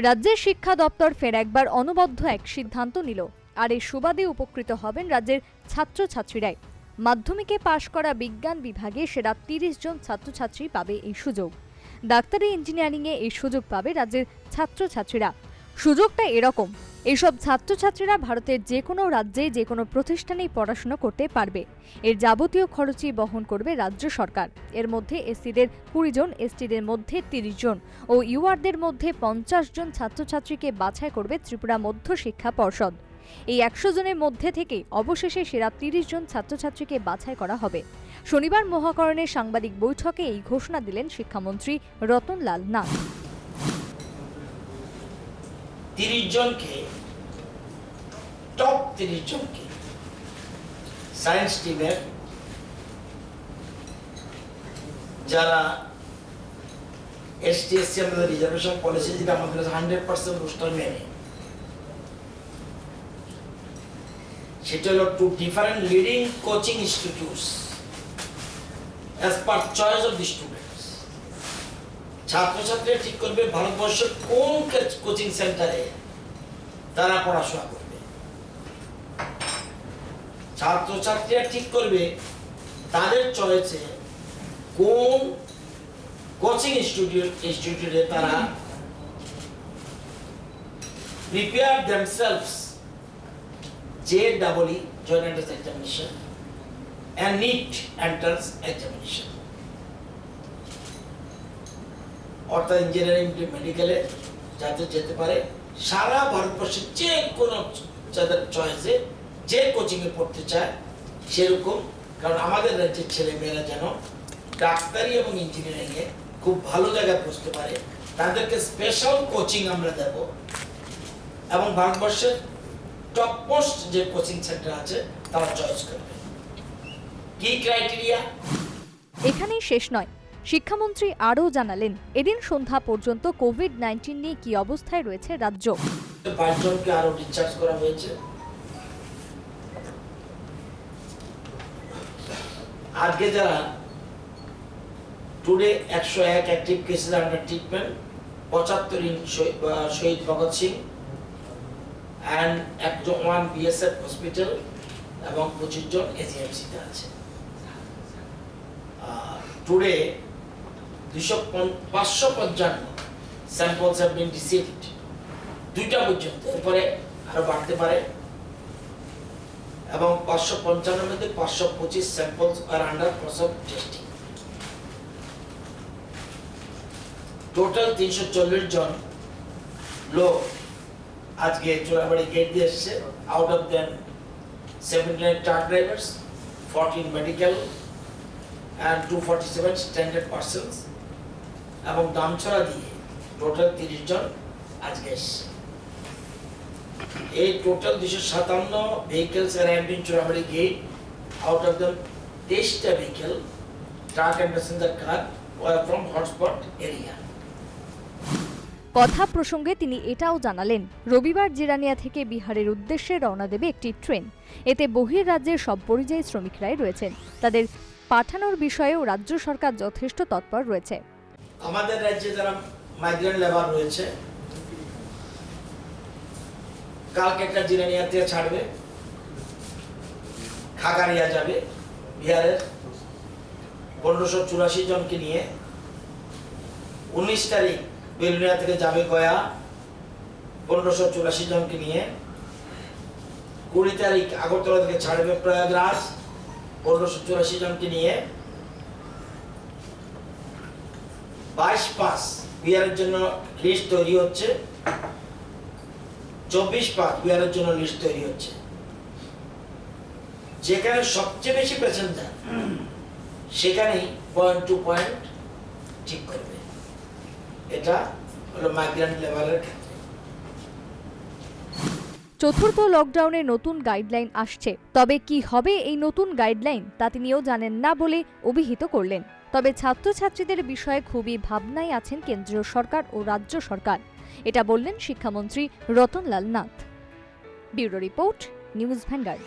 রাজ্যের শিক্ষা দপ্তর ফের একবার অনবদ্য এক সিদ্ধান্ত নিল, আর এই সুবাদে উপকৃত হবেন রাজ্যের ছাত্রছাত্রীরাই। মাধ্যমিকে পাশ করা বিজ্ঞান বিভাগে সেরা ৩০ জন ছাত্রছাত্রী পাবে এই সুযোগ। ডাক্তারি ইঞ্জিনিয়ারিংয়ে এই সুযোগ পাবে রাজ্যের ছাত্রছাত্রীরা। সুযোগটা এরকম, এইসব ছাত্রছাত্রীরা ভারতের যে কোনো রাজ্যে যে কোনো প্রতিষ্ঠানেই পড়াশোনা করতে পারবে। এর যাবতীয় খরচই বহন করবে রাজ্য সরকার। এর মধ্যে এসসিদের ২০ জন, এসটিদের মধ্যে ৩০ জন ও ইউআরদের মধ্যে ৫০ জন ছাত্রছাত্রীকে বাছাই করবে ত্রিপুরা মধ্য শিক্ষা পর্ষদ। এই ১০০ জনের মধ্যে থেকে অবশেষে সেরা ৩০ জন ছাত্রছাত্রীকে বাছাই করা হবে। শনিবার মহাকরণে সাংবাদিক বৈঠকে এই ঘোষণা দিলেন শিক্ষামন্ত্রী রতনলাল নাথ। ৩০ জনকে, টপ ৩০ জনকে সায়েন্স টিমের যারা এসটি এসসি আমাদের রিজার্ভেশন পলিসি যেটা আমাদের 100% রোস্টার মেনে, সেটা হলো to different leading coaching institutes as per choice of the students. ছাত্রছাত্রীরা ঠিক করবে ভারতবর্ষের কোন কোচিং সেন্টারে তারা পড়াশোনা করবে। ছাত্রছাত্রীরা ঠিক করবে তাদের চয়েসে কোন কোচিং ইনস্টিটিউটে তারা prepare themselves JEE Joint Entrance Examination and NEET Entrance Examination, অর্থাৎ ইঞ্জিনিয়ারিং মেডিকেলে যাতে যেতে পারে সারা ভারতবর্ষের যে কোনো যাদের চয়েসে যে কোচিংয়ে পড়তে চায় সেরকম। কারণ আমাদের রাজ্যের ছেলে মেয়েরা যেন ডাক্তারি এবং ইঞ্জিনিয়ারিংয়ে খুব ভালো জায়গায় পৌঁছতে পারে, তাদেরকে স্পেশাল কোচিং আমরা দেব এবং ভারতবর্ষের টপ মোস্ট যে কোচিং সেন্টার আছে তারা চয়েস করবে। কি ক্রাইটেরিয়া? এখানেই শেষ নয়, শিক্ষামন্ত্রী আরও জানালেন এদিন সন্ধ্যা পর্যন্ত কোভিড-19 নিয়ে কি অবস্থায় রয়েছে রাজ্য। 22 জনকে আরো ডিসচার্জ করা হয়েছে। আজকে যারা today 101 active cases under treatment, 75 Shaheed Bhagat Singh and one BSF hospital এবং 25 জন এজিএমসি তে আছে। Today 555 samples have been received, দুইটা পর্যন্ত, এরপরে আরো বাড়তে পারে এবং 555 মধ্যে 525 samples are under process testing. Total 340 জন লোক আজকে চোরাবাড়ি গেট দিয়ে এসছে। Out of them 79 truck drivers, 14 medical and 247 standard persons এবং দামছড়া দিয়ে টোটাল 30 জন আজকে এসছে। এই total 257 vehicles arrived in Churaibari gate. Out of them 23টা vehicle, truck and passenger car, were from hotspot area. কথা প্রসঙ্গে তিনি এটাও জানালেন, রবিবার জিরানিয়া থেকে বিহারের উদ্দেশ্যে রওনা দেবে একটি ট্রেন। এতে বহির্রাজ্যের সব পরিযায়ী শ্রমিকরাই রয়েছেন। তাদের পাঠানোর বিষয়েও রাজ্য সরকার যথেষ্ট তৎপর রয়েছে। আমাদের রাজ্যে যারা মাইগ্রেন্ট লেবার রয়েছে, কালকে একটা জিরানিয়াতে ছাড়বে, খাগারিয়া যাবে বিহারের 1584 জনকে নিয়ে। 19 তারিখ বেলুনিয়া থেকে যাবে গয়া 1584 জনকে নিয়ে। 20 তারিখ আগরতলা থেকে ছাড়বে প্রয়াগরাজ 1584 জনকে নিয়ে। 22/5 বিহারের জন্য লিস্ট তৈরি হচ্ছে, 24/5 বিহারের জন্য লিস্ট তৈরি হচ্ছে। যেখানে সবচেয়ে বেশি প্যাসেঞ্জার সেখানেই পয়েন্ট টু পয়েন্ট ঠিক করবে। এটা হলো মাইগ্রেন্ট লেবারের ক্ষেত্রে। চতুর্থ লকডাউনে নতুন গাইডলাইন আসছে, তবে কি হবে এই নতুন গাইডলাইন তা তিনিও জানেন না বলে অভিহিত করলেন। তবে ছাত্রছাত্রীদের বিষয়ে খুবই ভাবনায় আছেন কেন্দ্রীয় সরকার ও রাজ্য সরকার, এটা বললেন শিক্ষামন্ত্রী Ratanlal Nath. Bureau report, news vanguard.